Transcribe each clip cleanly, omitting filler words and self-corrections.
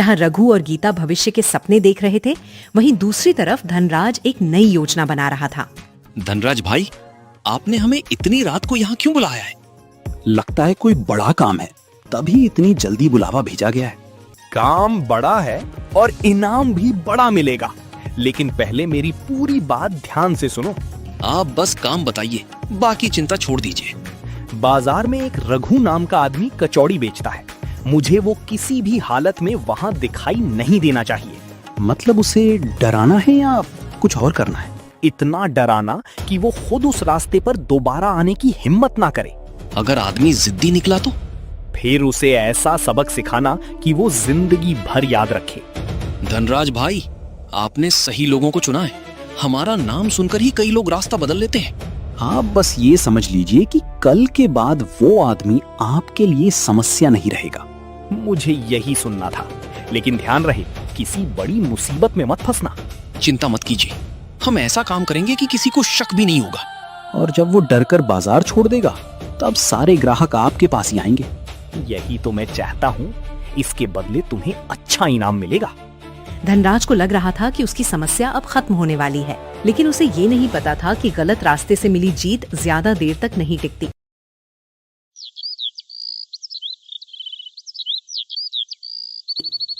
जहाँ रघु और गीता भविष्य के सपने देख रहे थे, वहीं दूसरी तरफ धनराज एक नई योजना बना रहा था। धनराज भाई, आपने हमें इतनी रात को यहाँ क्यों बुलाया है? लगता है कोई बड़ा काम है, तभी इतनी जल्दी बुलावा भेजा गया है। काम बड़ा है और इनाम भी बड़ा मिलेगा, लेकिन पहले मेरी पूरी बात ध्यान से सुनो। आप बस काम बताइए, बाकी चिंता छोड़ दीजिए। बाजार में एक रघु नाम का आदमी कचौड़ी बेचता है। मुझे वो किसी भी हालत में वहाँ दिखाई नहीं देना चाहिए। मतलब उसे डराना है या कुछ और करना है? इतना डराना कि वो खुद उस रास्ते पर दोबारा आने की हिम्मत ना करे। अगर आदमी जिद्दी निकला तो? फिर उसे ऐसा सबक सिखाना कि वो जिंदगी भर याद रखे। धनराज भाई, आपने सही लोगों को चुना है। हमारा नाम सुनकर ही कई लोग रास्ता बदल लेते हैं। आप बस ये समझ लीजिए कि कल के बाद वो आदमी आपके लिए समस्या नहीं रहेगा। मुझे यही सुनना था, लेकिन ध्यान रहे किसी बड़ी मुसीबत में मत फंसना। चिंता मत कीजिए, हम ऐसा काम करेंगे कि किसी को शक भी नहीं होगा। और जब वो डरकर बाजार छोड़ देगा, तब सारे ग्राहक आपके पास ही आएंगे। यही तो मैं चाहता हूँ। इसके बदले तुम्हें अच्छा इनाम मिलेगा। धनराज को लग रहा था कि उसकी समस्या अब खत्म होने वाली है, लेकिन उसे ये नहीं पता था कि गलत रास्ते से मिली जीत ज्यादा देर तक नहीं टिकती।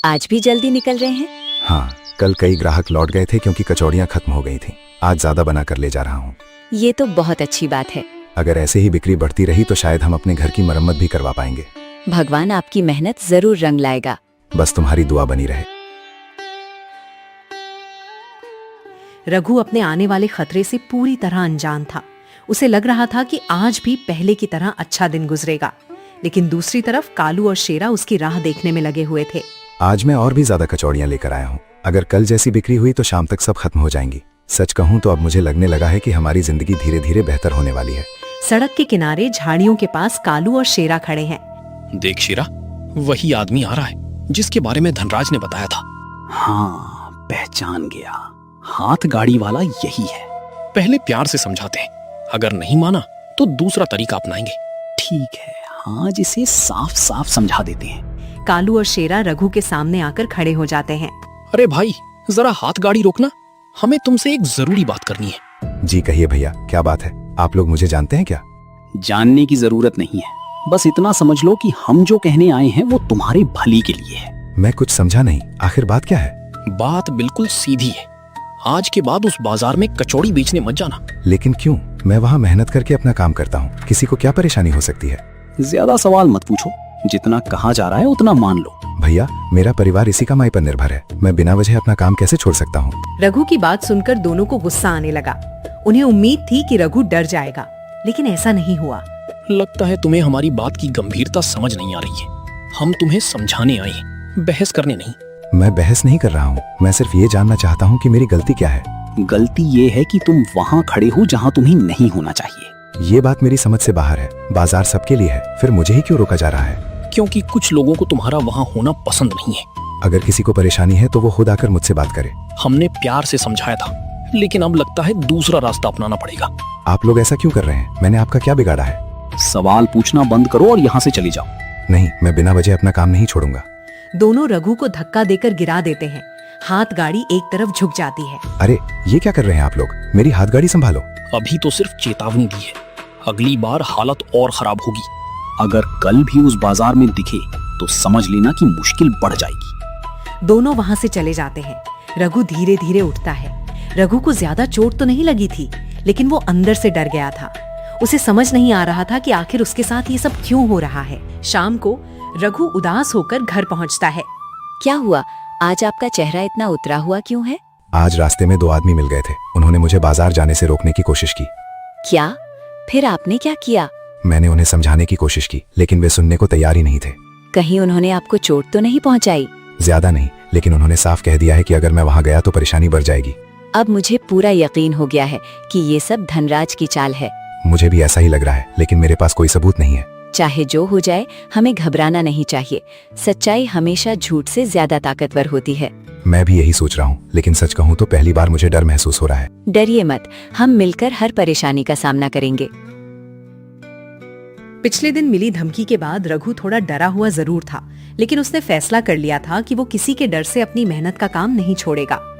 आज भी जल्दी निकल रहे हैं? हाँ, कल कई ग्राहक लौट गए थे क्योंकि कचौड़ियाँ खत्म हो गई थीं। आज ज्यादा बना कर ले जा रहा हूँ। ये तो बहुत अच्छी बात है। अगर ऐसे ही बिक्री बढ़ती रही तो शायद हम अपने घर की मरम्मत भी करवा पाएंगे। भगवान आपकी मेहनत जरूर रंग लाएगा। बस तुम्हारी दुआ बनी रहे। रघु अपने आने वाले खतरे से पूरी तरह अनजान था। उसे लग रहा था कि आज भी पहले की तरह अच्छा दिन गुजरेगा, लेकिन दूसरी तरफ कालू और शेरा उसकी राह देखने में लगे हुए थे। आज मैं और भी ज्यादा कचौड़ियाँ लेकर आया हूँ। अगर कल जैसी बिक्री हुई तो शाम तक सब खत्म हो जाएंगी। सच कहूँ तो अब मुझे लगने लगा है कि हमारी जिंदगी धीरे धीरे बेहतर होने वाली है। सड़क के किनारे झाड़ियों के पास कालू और शेरा खड़े हैं। देख शेरा, वही आदमी आ रहा है जिसके बारे में धनराज ने बताया था। हाँ, पहचान गया। हाथ गाड़ी वाला यही है। पहले प्यार से समझाते हैं, अगर नहीं माना तो दूसरा तरीका अपनाएंगे। ठीक है, आज इसे साफ साफ समझा देते हैं। कालू और शेरा रघु के सामने आकर खड़े हो जाते हैं। अरे भाई, जरा हाथ गाड़ी रोकना, हमें तुमसे एक जरूरी बात करनी है। जी कहिए भैया, क्या बात है? आप लोग मुझे जानते हैं क्या? जानने की जरूरत नहीं है, बस इतना समझ लो कि हम जो कहने आए हैं वो तुम्हारे भली के लिए है। मैं कुछ समझा नहीं, आखिर बात क्या है? बात बिल्कुल सीधी है। आज के बाद उस बाजार में कचौड़ी बेचने मत जाना। लेकिन क्यों? मैं वहाँ मेहनत करके अपना काम करता हूँ, किसी को क्या परेशानी हो सकती है? ज्यादा सवाल मत पूछो, जितना कहा जा रहा है उतना मान लो। भैया, मेरा परिवार इसी कमाई पर निर्भर है। मैं बिना वजह अपना काम कैसे छोड़ सकता हूँ? रघु की बात सुनकर दोनों को गुस्सा आने लगा। उन्हें उम्मीद थी कि रघु डर जाएगा, लेकिन ऐसा नहीं हुआ। लगता है तुम्हें हमारी बात की गंभीरता समझ नहीं आ रही है। हम तुम्हें समझाने आए हैं, बहस करने नहीं। मैं बहस नहीं कर रहा हूँ, मैं सिर्फ ये जानना चाहता हूँ कि मेरी गलती क्या है। गलती ये है कि तुम वहाँ खड़े हो जहाँ तुम्हें नहीं होना चाहिए। ये बात मेरी समझ से बाहर है। बाजार सबके लिए है, फिर मुझे ही क्यों रोका जा रहा है? क्योंकि कुछ लोगों को तुम्हारा वहाँ होना पसंद नहीं है। अगर किसी को परेशानी है तो वो खुद आकर मुझसे बात करे। हमने प्यार से समझाया था, लेकिन अब लगता है दूसरा रास्ता अपनाना पड़ेगा। आप लोग ऐसा क्यों कर रहे हैं? मैंने आपका क्या बिगाड़ा है? सवाल पूछना बंद करो और यहाँ से चली जाओ। नहीं, मैं बिना वजह अपना काम नहीं छोड़ूंगा। दोनों रघु को धक्का देकर गिरा देते हैं। हाथ गाड़ी एक तरफ झुक जाती है। अरे, ये क्या कर रहे हैं आप लोग? मेरी हाथ गाड़ी संभालो। अभी तो सिर्फ चेतावनी दी है, अगली बार हालत और खराब होगी। अगर कल भी उस बाजार में दिखे तो समझ लेना कि मुश्किल बढ़ जाएगी। दोनों वहाँ से चले जाते हैं। रघु धीरे धीरे उठता है। रघु को ज्यादा चोट तो नहीं लगी थी, लेकिन वो अंदर से डर गया था। उसे समझ नहीं आ रहा था कि आखिर उसके साथ ये सब क्यों हो रहा है। शाम को रघु उदास होकर घर पहुंचता है। क्या हुआ? आज आपका चेहरा इतना उतरा हुआ क्यों है? आज रास्ते में 2 आदमी मिल गए थे। उन्होंने मुझे बाजार जाने से रोकने की कोशिश की। क्या? फिर आपने क्या किया? मैंने उन्हें समझाने की कोशिश की, लेकिन वे सुनने को तैयार ही नहीं थे। कहीं उन्होंने आपको चोट तो नहीं पहुंचाई? ज्यादा नहीं, लेकिन उन्होंने साफ कह दिया है कि अगर मैं वहाँ गया तो परेशानी बढ़ जाएगी। अब मुझे पूरा यकीन हो गया है कि ये सब धनराज की चाल है। मुझे भी ऐसा ही लग रहा है, लेकिन मेरे पास कोई सबूत नहीं है। चाहे जो हो जाए, हमें घबराना नहीं चाहिए। सच्चाई हमेशा झूठ से ज्यादा ताकतवर होती है। मैं भी यही सोच रहा हूँ, लेकिन सच कहूँ तो पहली बार मुझे डर महसूस हो रहा है। डरिए मत, हम मिलकर हर परेशानी का सामना करेंगे। पिछले दिन मिली धमकी के बाद रघु थोड़ा डरा हुआ जरूर था, लेकिन उसने फैसला कर लिया था कि वो किसी के डर से अपनी मेहनत का काम नहीं छोड़ेगा।